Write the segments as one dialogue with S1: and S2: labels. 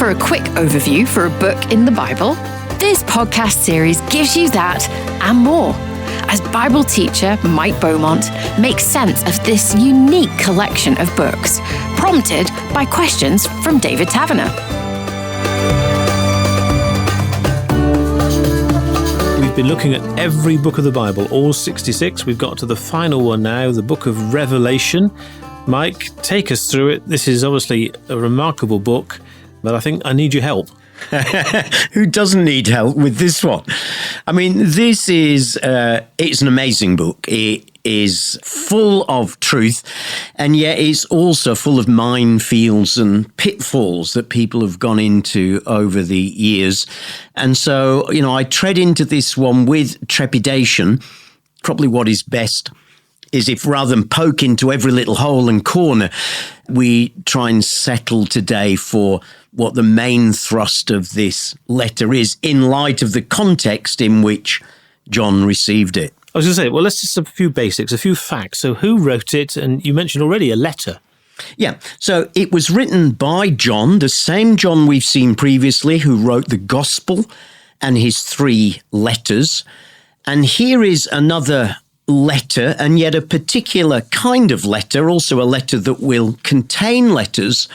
S1: for a quick overview for a book in the Bible? This podcast series gives you that and more, as Bible teacher Mike Beaumont makes sense of this unique collection of books, prompted by questions from David Taverner.
S2: We've been looking at every book of the Bible, all 66. We've got to the final one now, the book of Revelation. Mike, take us through it. This is obviously a remarkable book, but I think I need your help.
S3: Who doesn't need help with this one? I mean, this is, it's an amazing book. It is full of truth, and yet it's also full of minefields and pitfalls that people have gone into over the years. And so, I tread into this one with trepidation. Probably what is best is if rather than poke into every little hole and corner, we try and settle today for what the main thrust of this letter is in light of the context in which John received it.
S2: I was going to say, well, let's just have a few basics, a few facts. So who wrote it? And you mentioned already a letter.
S3: Yeah, so it was written by John, the same John we've seen previously, who wrote the Gospel and his 3 letters. And here is another letter, and yet a particular kind of letter, also a letter that will contain letters.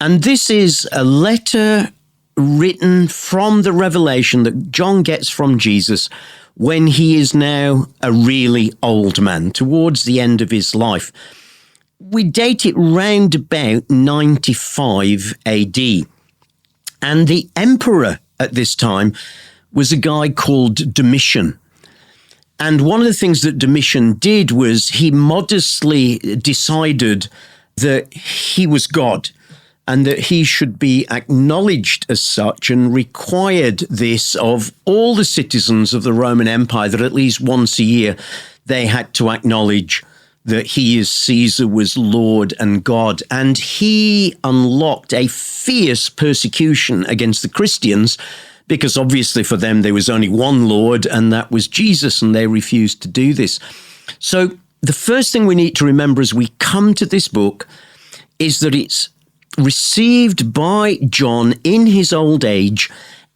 S3: And this is a letter written from the revelation that John gets from Jesus when he is now a really old man, towards the end of his life. We date it round about 95 AD. And the emperor at this time was a guy called Domitian. And one of the things that Domitian did was he modestly decided that he was God and that he should be acknowledged as such, and required this of all the citizens of the Roman Empire, that at least once a year they had to acknowledge that he as Caesar was Lord and God. And he unlocked a fierce persecution against the Christians, because obviously for them there was only one Lord, and that was Jesus, and they refused to do this. So the first thing we need to remember as we come to this book is that it's received by John in his old age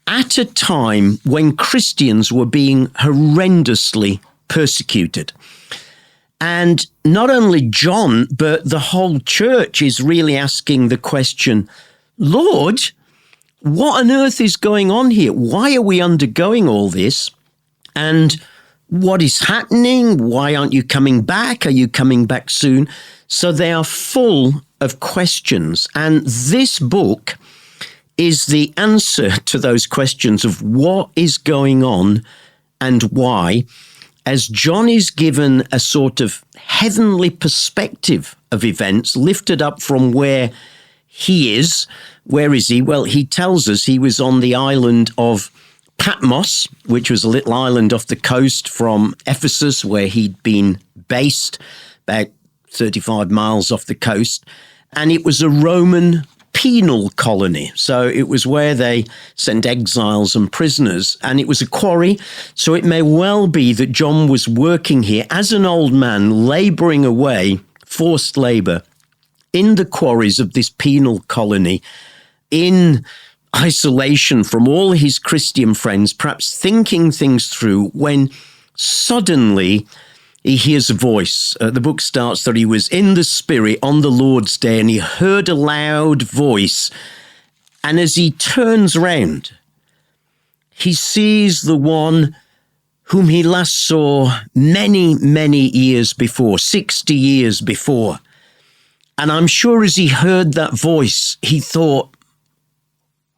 S3: at a time when Christians were being horrendously persecuted. And not only John, but the whole church is really asking the question, Lord, what on earth is going on here? Why are we undergoing all this? And what is happening? Why aren't you coming back? Are you coming back soon? So they are full of questions. And this book is the answer to those questions of what is going on and why, as John is given a sort of heavenly perspective of events lifted up from where he is. Where is he? Well, he tells us he was on the island of Patmos, which was a little island off the coast from Ephesus, where he'd been based, about 35 miles off the coast. And it was a Roman penal colony. So it was where they sent exiles and prisoners. And it was a quarry. So it may well be that John was working here as an old man, laboring away, forced labor, in the quarries of this penal colony, in isolation from all his Christian friends, perhaps thinking things through, when suddenly he hears a voice. The book starts that he was in the Spirit on the Lord's day, and he heard a loud voice. And as he turns round, he sees the one whom he last saw many, many years before, 60 years before. And I'm sure as he heard that voice, he thought,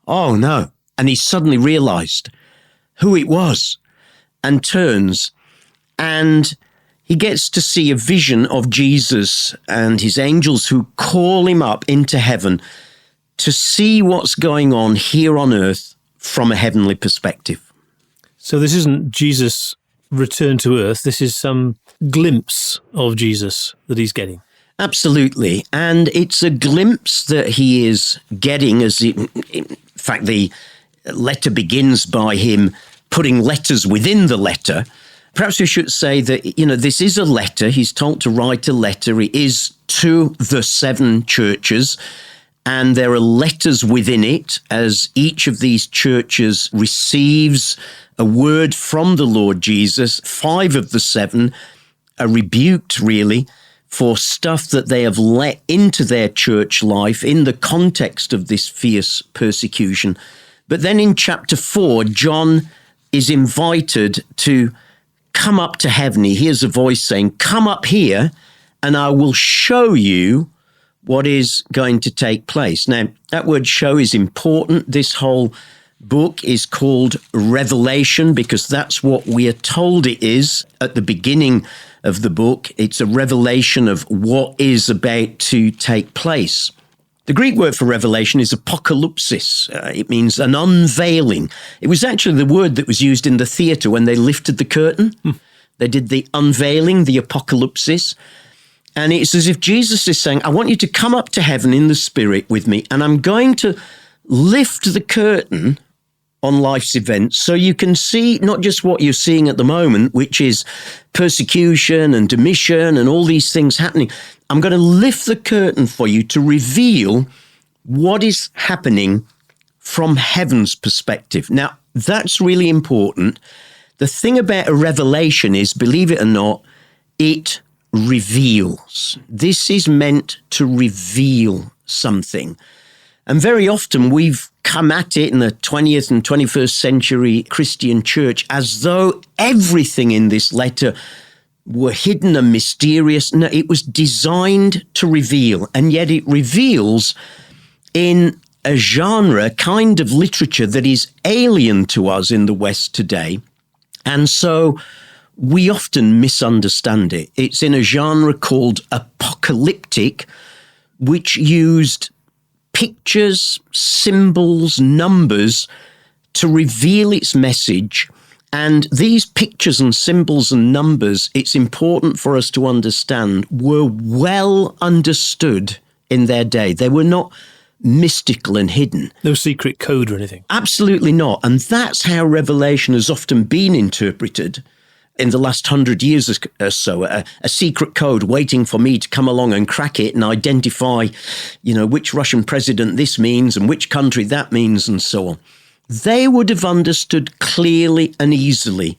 S3: oh no. And he suddenly realized who it was, and turns, and he gets to see a vision of Jesus and his angels who call him up into heaven to see what's going on here on earth from a heavenly perspective.
S2: So this isn't Jesus' return to earth. This is some glimpse of Jesus that he's getting.
S3: Absolutely. And it's a glimpse that he is getting, in fact, the letter begins by him putting letters within the letter. Perhaps we should say that, this is a letter. He's told to write a letter. It is to the 7 churches. and there are letters within it as each of these churches receives a word from the Lord Jesus. 5 of the 7 are rebuked, really, for stuff that they have let into their church life in the context of this fierce persecution. But then in chapter 4, John is invited to come up to heaven. He hears a voice saying, "Come up here and I will show you what is going to take place." Now, that word "show" is important. This whole book is called Revelation because that's what we are told it is at the beginning of the book. It's a revelation of what is about to take place. The Greek word for revelation is apocalypsis. It means an unveiling. It was actually the word that was used in the theatre when they lifted the curtain. They did the unveiling, the apocalypsis. And it's as if Jesus is saying, I want you to come up to heaven in the Spirit with me, and I'm going to lift the curtain on life's events so you can see not just what you're seeing at the moment, which is persecution and Domitian and all these things happening. I'm going to lift the curtain for you to reveal what is happening from heaven's perspective. Now, that's really important. The thing about a revelation is, believe it or not, it reveals. This is meant to reveal something. And very often we've come at it in the 20th and 21st century Christian church as though everything in this letter were hidden and mysterious. No, it was designed to reveal, and yet it reveals in a genre, kind of literature that is alien to us in the West today. And so we often misunderstand it. It's in a genre called apocalyptic, which used pictures, symbols, numbers to reveal its message. And these pictures and symbols and numbers, it's important for us to understand, were well understood in their day. They were not mystical and hidden.
S2: No secret code or anything.
S3: Absolutely not. And that's how Revelation has often been interpreted in the last 100 years or so, a secret code waiting for me to come along and crack it and identify, which Russian president this means and which country that means and so on. They would have understood clearly and easily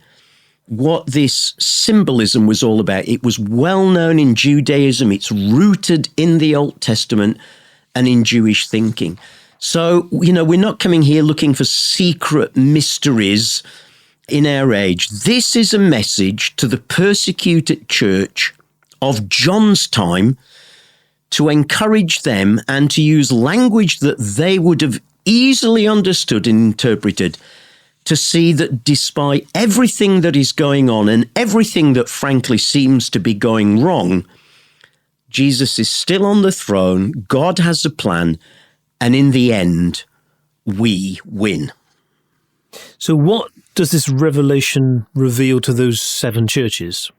S3: what this symbolism was all about. It was well known in Judaism. It's rooted in the Old Testament and in Jewish thinking. So, we're not coming here looking for secret mysteries in our age. This is a message to the persecuted church of John's time to encourage them and to use language that they would have easily understood and interpreted, to see that despite everything that is going on and everything that frankly seems to be going wrong, Jesus is still on the throne, God has a plan, and in the end, we win.
S2: So what does this revelation reveal to those 7 churches?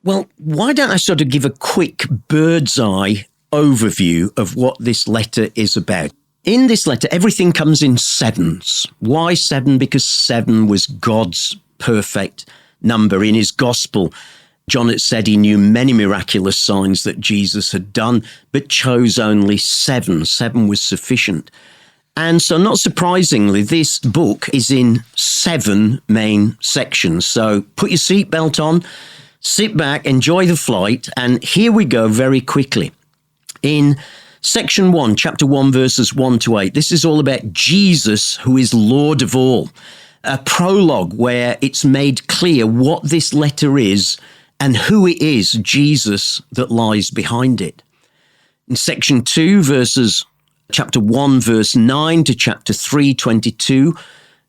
S3: Well, why don't I sort of give a quick bird's eye overview of what this letter is about? In this letter, everything comes in 7s. Why 7? Because 7 was God's perfect number. In his gospel, John had said he knew many miraculous signs that Jesus had done, but chose only 7. 7 was sufficient. And so, not surprisingly, this book is in 7 main sections. So put your seatbelt on, sit back, enjoy the flight, and here we go very quickly. In Section 1, chapter 1, verses 1 to 8, this is all about Jesus, who is Lord of all. A prologue where it's made clear what this letter is and who it is, Jesus, that lies behind it. In Section 2, chapter 1, verse 9 to chapter 3, 22,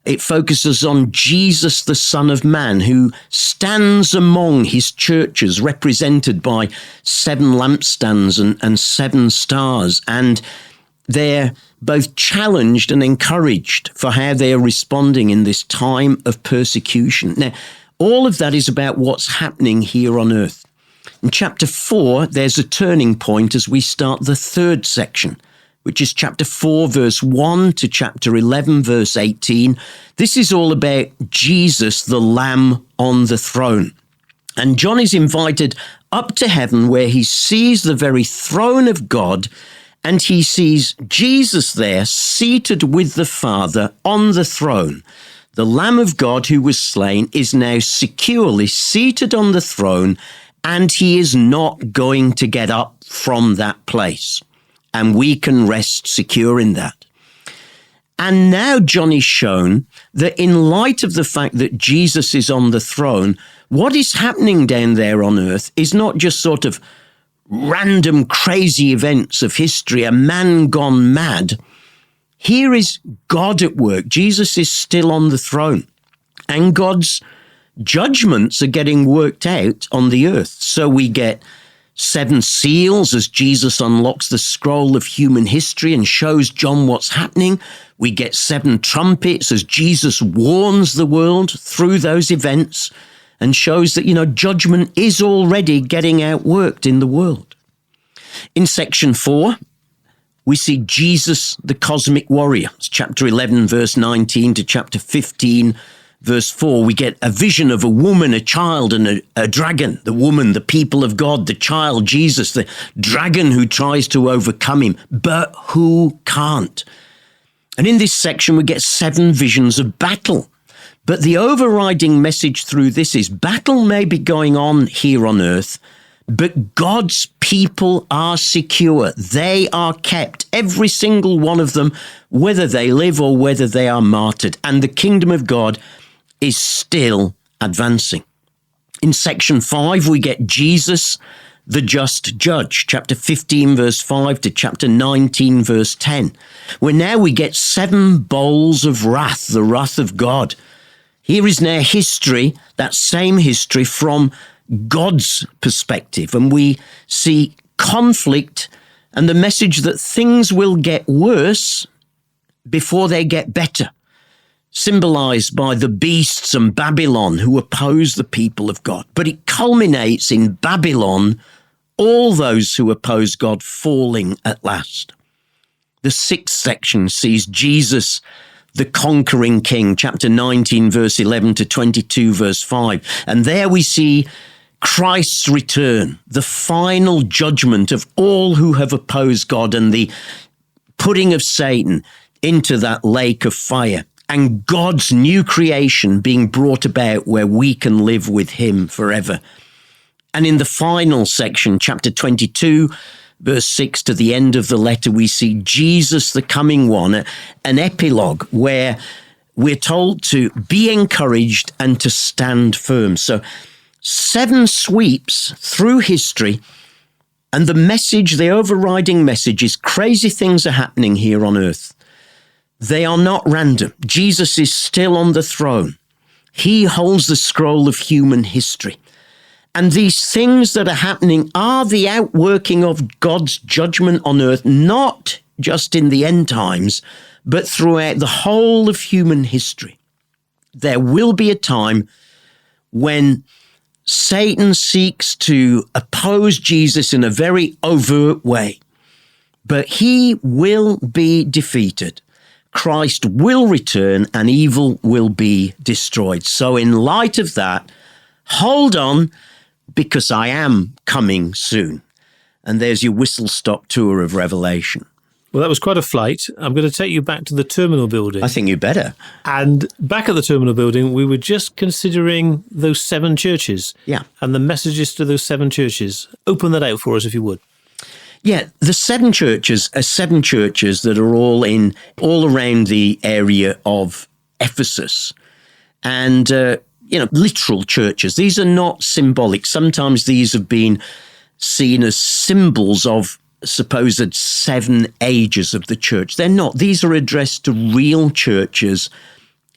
S3: it focuses on Jesus, the Son of Man, who stands among his churches, represented by 7 lampstands and 7 stars. And they're both challenged and encouraged for how they are responding in this time of persecution. Now, all of that is about what's happening here on earth. In chapter 4, there's a turning point as we start the 3rd section, which is chapter 4, verse 1 to chapter 11, verse 18. This is all about Jesus, the Lamb on the throne. And John is invited up to heaven where he sees the very throne of God and he sees Jesus there seated with the Father on the throne. The Lamb of God who was slain is now securely seated on the throne, and he is not going to get up from that place. And we can rest secure in that. And now John is shown that in light of the fact that Jesus is on the throne, what is happening down there on earth is not just sort of random crazy events of history, a man gone mad. Here is God at work. Jesus is still on the throne, and God's judgments are getting worked out on the earth. So we get 7 seals as Jesus unlocks the scroll of human history and shows John what's happening. We get 7 trumpets as Jesus warns the world through those events and shows that, judgment is already getting outworked in the world. In section 4, we see Jesus, the cosmic warrior. It's chapter 11, verse 19 to chapter 15, verse 4. We get a vision of a woman, a child, and a dragon. The woman, the people of God, the child, Jesus, the dragon who tries to overcome him, but who can't. And in this section, we get 7 visions of battle. But the overriding message through this is battle may be going on here on earth, but God's people are secure. They are kept, every single one of them, whether they live or whether they are martyred. And the kingdom of God is still advancing. In section 5, we get Jesus, the just judge, chapter 15, verse 5 to chapter 19, verse 10, where now we get 7 bowls of wrath, the wrath of God. Here is now history, that same history from God's perspective, and we see conflict and the message that things will get worse before they get better, symbolized by the beasts and Babylon who oppose the people of God. But it culminates in Babylon, all those who oppose God falling at last. The 6th section sees Jesus, the conquering king, chapter 19, verse 11 to 22, verse 5. And there we see Christ's return, the final judgment of all who have opposed God and the putting of Satan into that lake of fire, and God's new creation being brought about where we can live with him forever. And in the final section, chapter 22, verse 6 to the end of the letter, we see Jesus, the coming one, an epilogue where we're told to be encouraged and to stand firm. So 7 sweeps through history, and the message, the overriding message is crazy things are happening here on earth. They are not random. Jesus is still on the throne. He holds the scroll of human history. And these things that are happening are the outworking of God's judgment on earth, not just in the end times, but throughout the whole of human history. There will be a time when Satan seeks to oppose Jesus in a very overt way, but he will be defeated. Christ will return and evil will be destroyed. So in light of that, hold on, because I am coming soon. And there's your whistle-stop tour of Revelation.
S2: Well, that was quite a flight. I'm going to take you back to the terminal building.
S3: I think you better.
S2: And back at the terminal building, we were just considering those 7 churches.
S3: Yeah.
S2: And the messages to those 7 churches. Open that out for us, if you would.
S3: Yeah, the 7 churches are 7 churches that are all around the area of Ephesus. And, literal churches. These are not symbolic. Sometimes these have been seen as symbols of supposed 7 ages of the church. They're not. These are addressed to real churches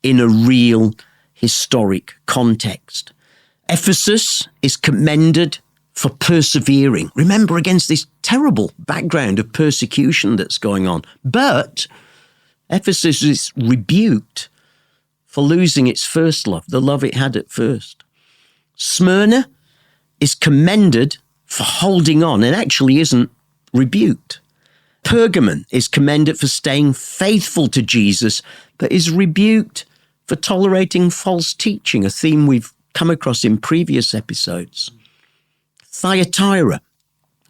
S3: in a real historic context. Ephesus is commended for persevering. Remember, against this terrible background of persecution that's going on. But Ephesus is rebuked for losing its first love, the love it had at first. Smyrna is commended for holding on and actually isn't rebuked. Pergamon is commended for staying faithful to Jesus, but is rebuked for tolerating false teaching, a theme we've come across in previous episodes. Thyatira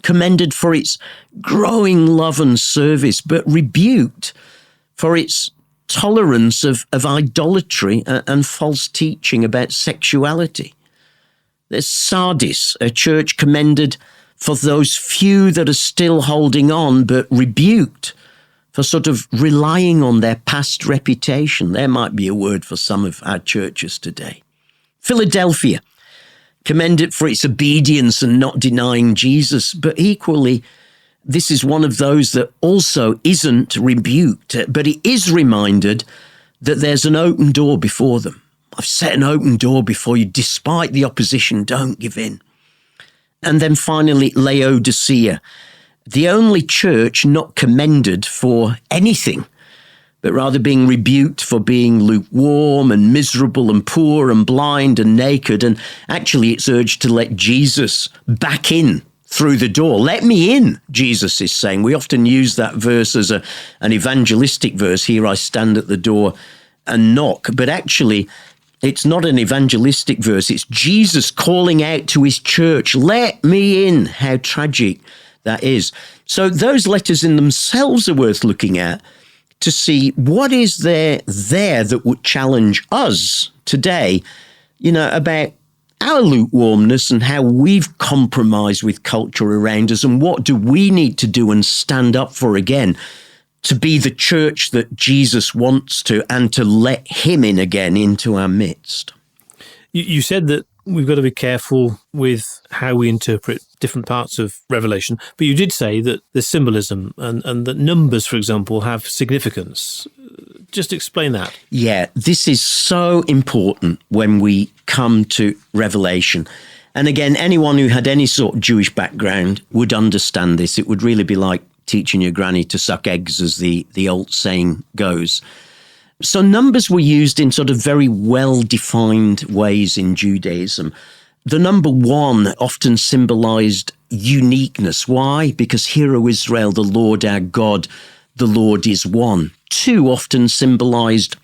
S3: commended for its growing love and service, but rebuked for its tolerance of idolatry and false teaching about sexuality. There's Sardis, a church commended for those few that are still holding on, but rebuked for sort of relying on their past reputation. There might be a word for some of our churches today. Philadelphia, commended for its obedience and not denying Jesus, but equally, this is one of those that also isn't rebuked, but it is reminded that there's an open door before them. I've set an open door before you. Despite the opposition, don't give in. And then finally, Laodicea, the only church not commended for anything, but rather being rebuked for being lukewarm and miserable and poor and blind and naked. And actually, it's urged to let Jesus back in through the door. Let me in, Jesus is saying. We often use that verse as an evangelistic verse. Here I stand at the door and knock. But actually, it's not an evangelistic verse. It's Jesus calling out to his church, let me in. How tragic that is. So those letters in themselves are worth looking at to see what is there that would challenge us today, about our lukewarmness and how we've compromised with culture around us, and what do we need to do and stand up for again to be the church that Jesus wants to, and to let him in again into our midst.
S2: You said that we've got to be careful with how we interpret different parts of Revelation, but you did say that there's symbolism and that numbers, for example, have significance. Just explain that.
S3: Yeah, this is so important when we come to Revelation. And again, anyone who had any sort of Jewish background would understand this. It would really be like teaching your granny to suck eggs, as the old saying goes. So numbers were used in sort of very well-defined ways in Judaism. The number 1 often symbolized uniqueness. Why? Because hear, O Israel, the Lord our God, the Lord is one. 2 often symbolized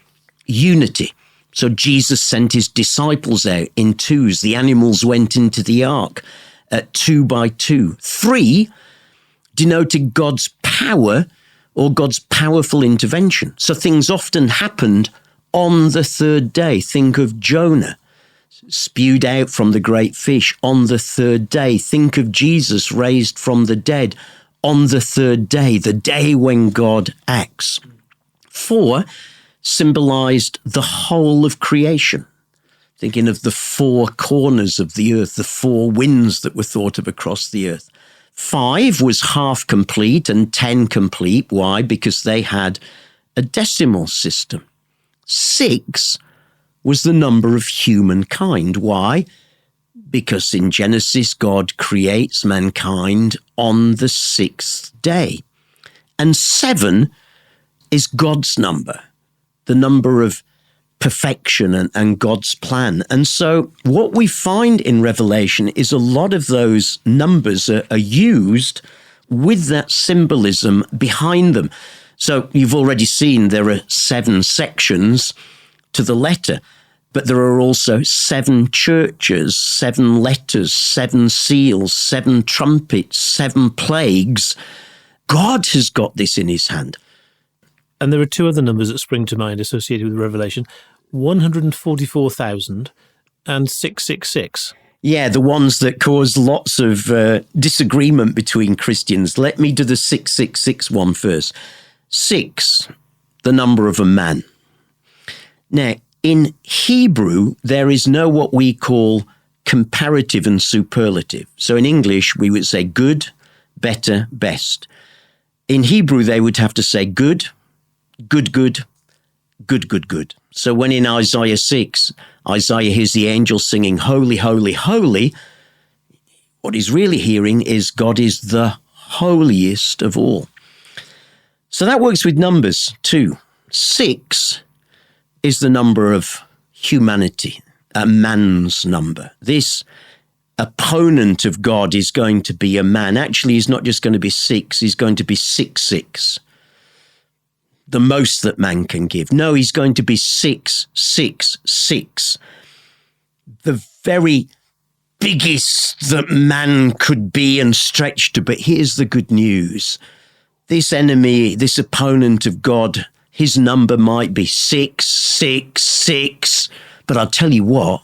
S3: unity. So Jesus sent his disciples out in 2s. The animals went into the ark at 2 by 2. 3 denoted God's power or God's powerful intervention. So things often happened on the 3rd day. Think of Jonah, spewed out from the great fish on the 3rd day. Think of Jesus raised from the dead on the 3rd day, the day when God acts. 4 symbolized the whole of creation. Thinking of the 4 corners of the earth, the 4 winds that were thought of across the earth. 5 was half complete and 10 complete. Why? Because they had a decimal system. 6 was the number of humankind. Why? Because in Genesis, God creates mankind on the 6th day. And 7 is God's number, the number of perfection and God's plan. And so what we find in Revelation is a lot of those numbers are used with that symbolism behind them. So you've already seen there are 7 sections to the letter, but there are also 7 churches, 7 letters, 7 seals, 7 trumpets, 7 plagues. God has got this in his hand.
S2: And there are 2 other numbers that spring to mind associated with Revelation, 144,000 and 666.
S3: Yeah, the ones that cause lots of disagreement between Christians. Let me do the 666 one first. 6, the number of a man. Now, in Hebrew, there is no what we call comparative and superlative. So in English, we would say good, better, best. In Hebrew, they would have to say good, good, good, good, good, good. So when in Isaiah 6, Isaiah hears the angel singing, holy, holy, holy, what he's really hearing is God is the holiest of all. So that works with numbers too. 6 is the number of humanity, a man's number. This opponent of God is going to be a man. Actually, he's not just going to be 6, he's going to be 666. The most that man can give. No, he's going to be 666. The very biggest that man could be and stretch to. But here's the good news. This enemy, this opponent of God, his number might be 666, but I'll tell you what,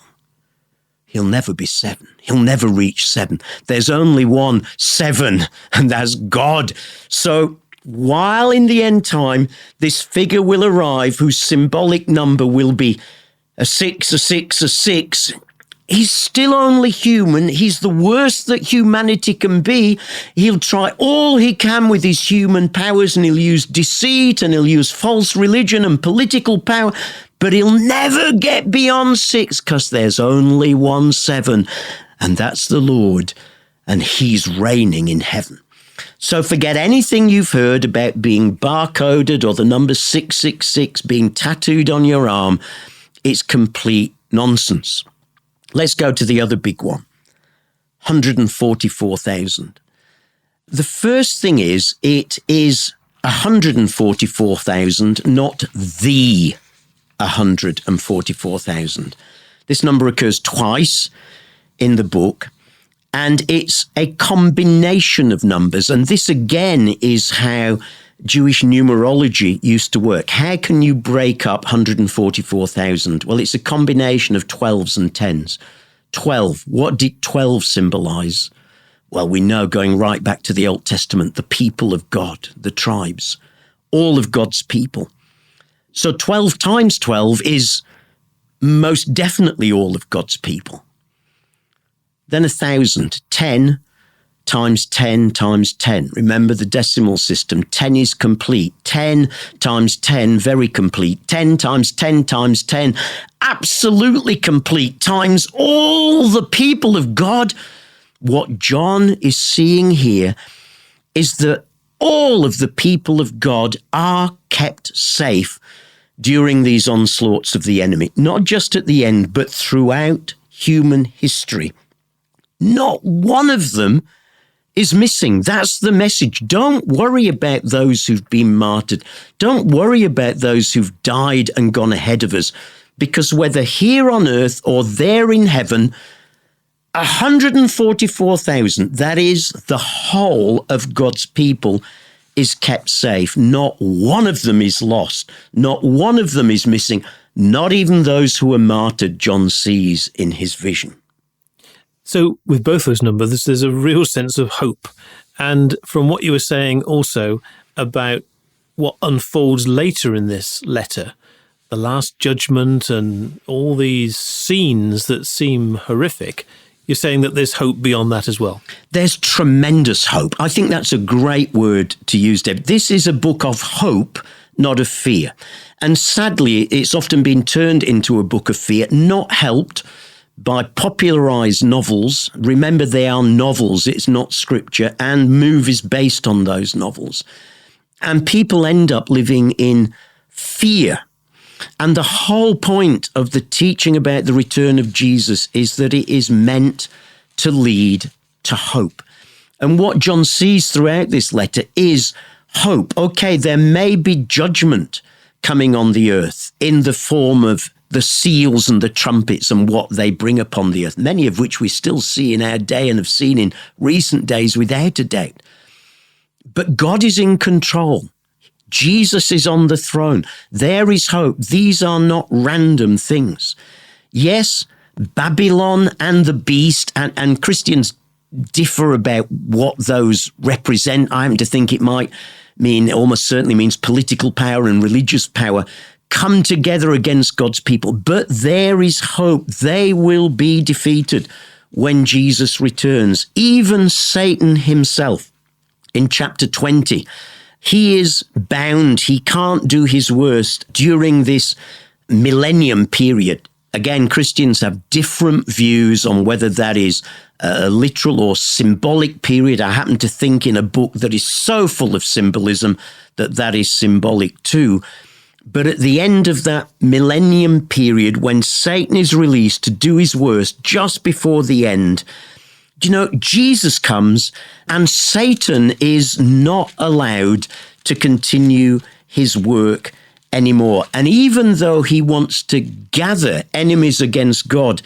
S3: he'll never be 7. He'll never reach 7. There's only one 7, and that's God. So while in the end time, this figure will arrive whose symbolic number will be a 6, a 6, a 6, he's still only human. He's the worst that humanity can be. He'll try all he can with his human powers, and he'll use deceit, and he'll use false religion and political power, but he'll never get beyond 6 because there's only one 7, and that's the Lord, and he's reigning in heaven. So forget anything you've heard about being barcoded or the number 666 being tattooed on your arm. It's complete nonsense. Let's go to the other big one, 144,000. The first thing is, it is 144,000, not the 144,000. This number occurs twice in the book, and it's a combination of numbers. And this again is how Jewish numerology used to work. How can you break up 144,000? Well, it's a combination of 12s and 10s. 12, what did 12 symbolize? Well, we know, going right back to the Old Testament, the people of God, the tribes, all of God's people. So 12 times 12 is most definitely all of God's people. Then 1,000, 10 times 10 times 10. Remember the decimal system. 10 is complete. 10 times 10, very complete. 10 times 10 times 10, absolutely complete, times all the people of God. What John is seeing here is that all of the people of God are kept safe during these onslaughts of the enemy, not just at the end, but throughout human history. Not one of them is missing. That's the message. Don't worry about those who've been martyred. Don't worry about those who've died and gone ahead of us, because whether here on earth or there in heaven, 144,000, that is the whole of God's people, is kept safe. Not one of them is lost. Not one of them is missing. Not even those who were martyred, John sees in his vision.
S2: So with both those numbers, there's a real sense of hope. And from what you were saying also about what unfolds later in this letter, the Last Judgment and all these scenes that seem horrific, you're saying that there's hope beyond that as well.
S3: There's tremendous hope. I think that's a great word to use, Deb. This is a book of hope, not of fear. And sadly, it's often been turned into a book of fear, not helped by popularized novels. Remember, they are novels, it's not scripture, and movies based on those novels. And people end up living in fear. And the whole point of the teaching about the return of Jesus is that it is meant to lead to hope. And what John sees throughout this letter is hope. Okay, there may be judgment coming on the earth in the form of the seals and the trumpets and what they bring upon the earth, many of which we still see in our day and have seen in recent days without a doubt. But God is in control. Jesus is on the throne. There is hope. These are not random things. Yes, Babylon and the beast, and Christians differ about what those represent. I happen to think it might mean, almost certainly means political power and religious power, come together against God's people. But there is hope. They will be defeated when Jesus returns. Even Satan himself, in chapter 20, he is bound. He can't do his worst during this millennium period. Again, Christians have different views on whether that is a literal or symbolic period. I happen to think in a book that is so full of symbolism that that is symbolic too. But at the end of that millennium period, when Satan is released to do his worst, just before the end, you know, Jesus comes and Satan is not allowed to continue his work anymore. And even though he wants to gather enemies against God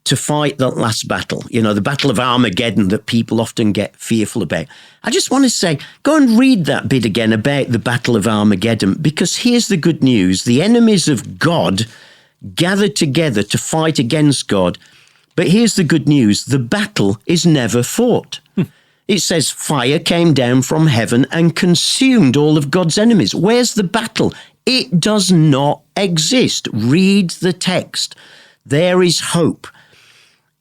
S3: to fight that last battle, the battle of Armageddon that people often get fearful about. I just want to say, go and read that bit again about the battle of Armageddon, because here's the good news. The enemies of God gathered together to fight against God. But here's the good news. The battle is never fought. It says fire came down from heaven and consumed all of God's enemies. Where's the battle? It does not exist. Read the text. There is hope.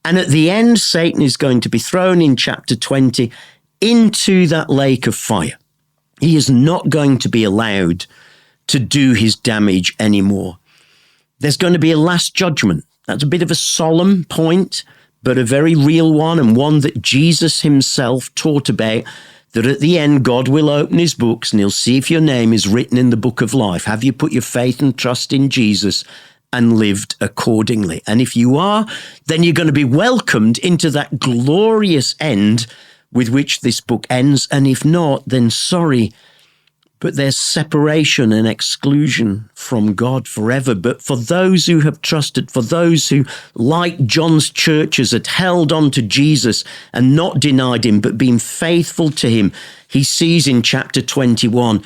S3: And at the end, Satan is going to be thrown in chapter 20 into that lake of fire. He is not going to be allowed to do his damage anymore. There's going to be a last judgment. That's a bit of a solemn point, but a very real one, and one that Jesus himself taught about, that at the end, God will open his books and he'll see if your name is written in the book of life. Have you put your faith and trust in Jesus and lived accordingly? And if you are, then you're going to be welcomed into that glorious end with which this book ends. And if not, then sorry, but there's separation and exclusion from God forever. But for those who have trusted, for those who, like John's churches, had held on to Jesus and not denied him, but been faithful to him, he sees in chapter 21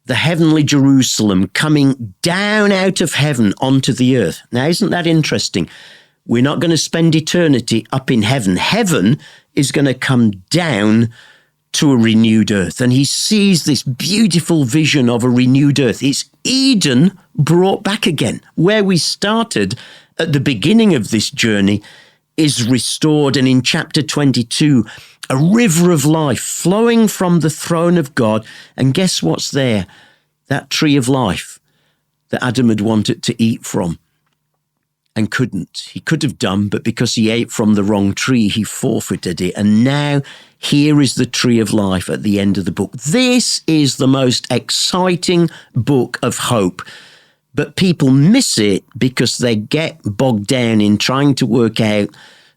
S3: the heavenly Jerusalem coming down out of heaven onto the earth. Now, isn't that interesting? We're not going to spend eternity up in heaven. Heaven is going to come down to a renewed earth. And he sees this beautiful vision of a renewed earth. It's Eden brought back again. Where we started at the beginning of this journey is restored. And in chapter 22, a river of life flowing from the throne of God. And guess what's there? That tree of life that Adam had wanted to eat from and couldn't. He could have done, but because he ate from the wrong tree, he forfeited it. And now here is the tree of life at the end of the book. This is the most exciting book of hope. But people miss it because they get bogged down in trying to work out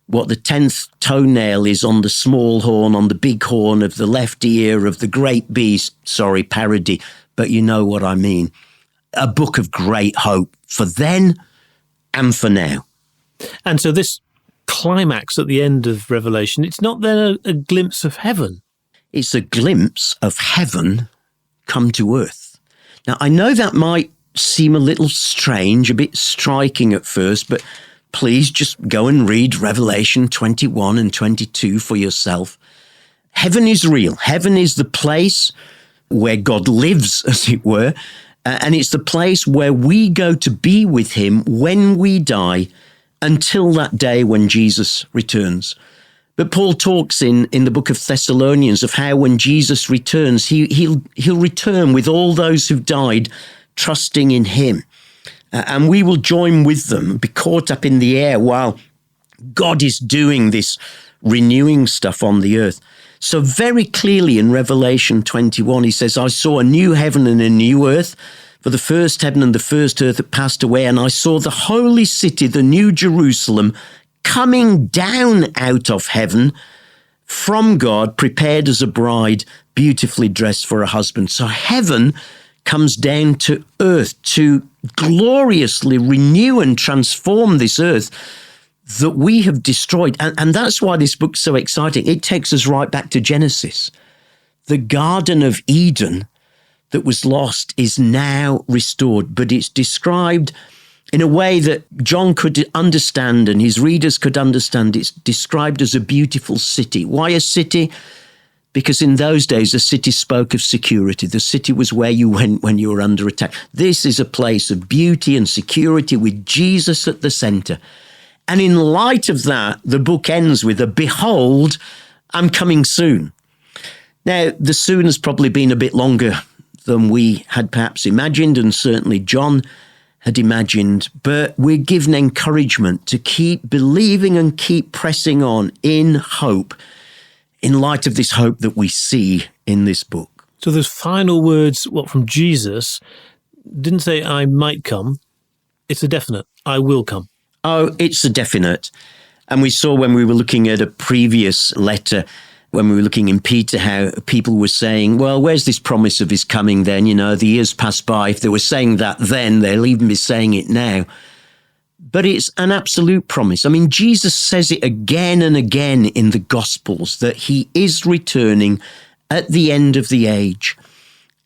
S3: what the 10th toenail is on the small horn, on the big horn of the left ear of the great beast. Sorry, parody, but you know what I mean. A book of great hope for then and for now.
S2: And so this climax at the end of Revelation, it's not then a glimpse of heaven.
S3: It's a glimpse of heaven come to earth. Now, I know that might seem a little strange, a bit striking at first, but please just go and read Revelation 21 and 22 for yourself. Heaven is real. Heaven is the place where God lives, as it were, and it's the place where we go to be with him when we die until that day when Jesus returns. But Paul talks in the book of Thessalonians of how when Jesus returns, he'll return with all those who've died trusting in him. And we will join with them, be caught up in the air while God is doing this renewing stuff on the earth. So very clearly in Revelation 21, he says, I saw a new heaven and a new earth, for the first heaven and the first earth had passed away, and I saw the holy city, the new Jerusalem, coming down out of heaven from God, prepared as a bride, beautifully dressed for a husband. So heaven comes down to earth to gloriously renew and transform this earth that we have destroyed. And that's why this book's so exciting. It takes us right back to Genesis. The Garden of Eden that was lost is now restored, but it's described in a way that John could understand and his readers could understand. It's described as a beautiful city. Why a city? Because in those days, a city spoke of security. The city was where you went when you were under attack. This is a place of beauty and security with Jesus at the center. And in light of that, the book ends with a behold, I'm coming soon. Now, the soon has probably been a bit longer than we had perhaps imagined, and certainly John had imagined, but we're given encouragement to keep believing and keep pressing on in hope, in light of this hope that we see in this book.
S2: So those final words, from Jesus, didn't say I might come. It's a definite, I will come.
S3: Oh, it's a definite. And we saw when we were looking at a previous letter, when we were looking in Peter, how people were saying, well, where's this promise of his coming then? The years pass by. If they were saying that then, they'll even be saying it now. but it's an absolute promise. I mean, Jesus says it again and again in the Gospels that he is returning at the end of the age,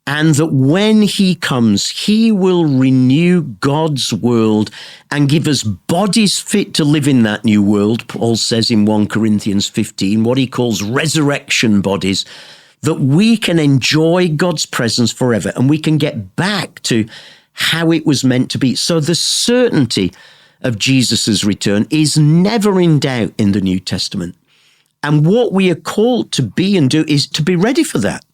S3: and that when he comes, he will renew God's world and give us bodies fit to live in that new world. Paul says in 1 Corinthians 15, what he calls resurrection bodies, that we can enjoy God's presence forever and we can get back to how it was meant to be. So the certainty of Jesus' return is never in doubt in the New Testament. And what we are called to be and do is to be ready for that,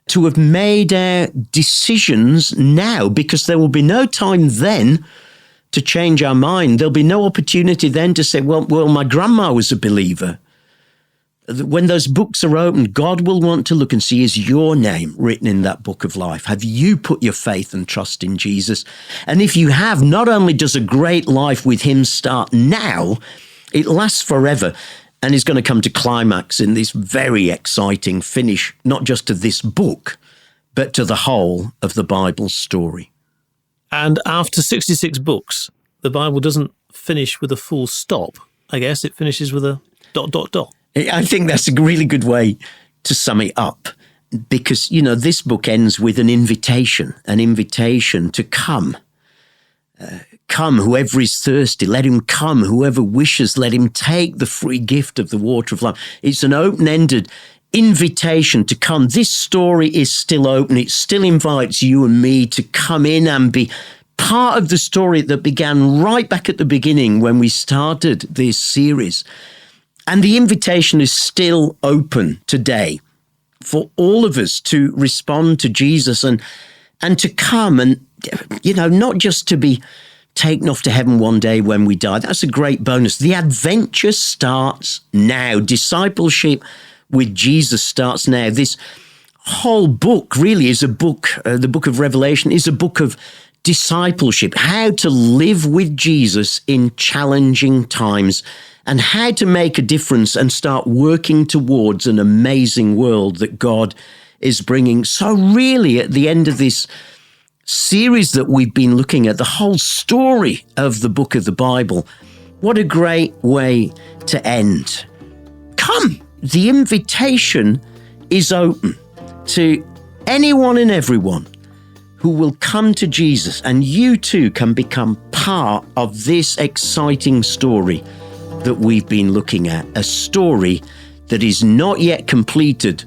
S3: to have made our decisions now, because there will be no time then to change our mind. There'll be no opportunity then to say, well, my grandma was a believer. When those books are opened, God will want to look and see, is your name written in that book of life? Have you put your faith and trust in Jesus? And if you have, not only does a great life with him start now, it lasts forever and is going to come to climax in this very exciting finish, not just to this book, but to the whole of the Bible story.
S2: And after 66 books, the Bible doesn't finish with a full stop. I guess it finishes with a ...
S3: I think that's a really good way to sum it up, because, this book ends with an invitation to come. Come, whoever is thirsty, let him come. Whoever wishes, let him take the free gift of the water of life. It's an open-ended invitation to come. This story is still open. It still invites you and me to come in and be part of the story that began right back at the beginning when we started this series. And the invitation is still open today for all of us to respond to Jesus and to come and, not just to be taken off to heaven one day when we die. That's a great bonus. The adventure starts now. Discipleship with Jesus starts now. This whole book really is a book, the book of Revelation is a book of discipleship, how to live with Jesus in challenging times, and how to make a difference and start working towards an amazing world that God is bringing. So really, at the end of this series that we've been looking at, the whole story of the book of the Bible, what a great way to end. Come, the invitation is open to anyone and everyone who will come to Jesus, and you too can become part of this exciting story that we've been looking at, a story that is not yet completed,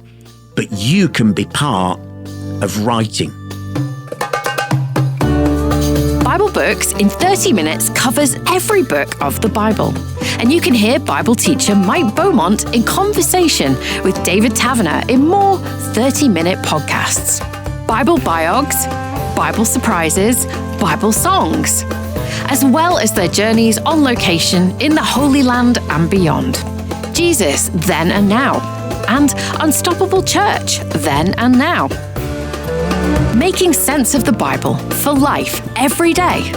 S3: but you can be part of writing.
S1: Bible Books in 30 Minutes covers every book of the Bible. And you can hear Bible teacher Mike Beaumont in conversation with David Taverner in more 30-minute podcasts. Bible biogs, Bible surprises, Bible songs, as well as their journeys on location in the Holy Land and beyond. Jesus, Then and Now, and Unstoppable Church, Then and Now. Making sense of the Bible for life every day.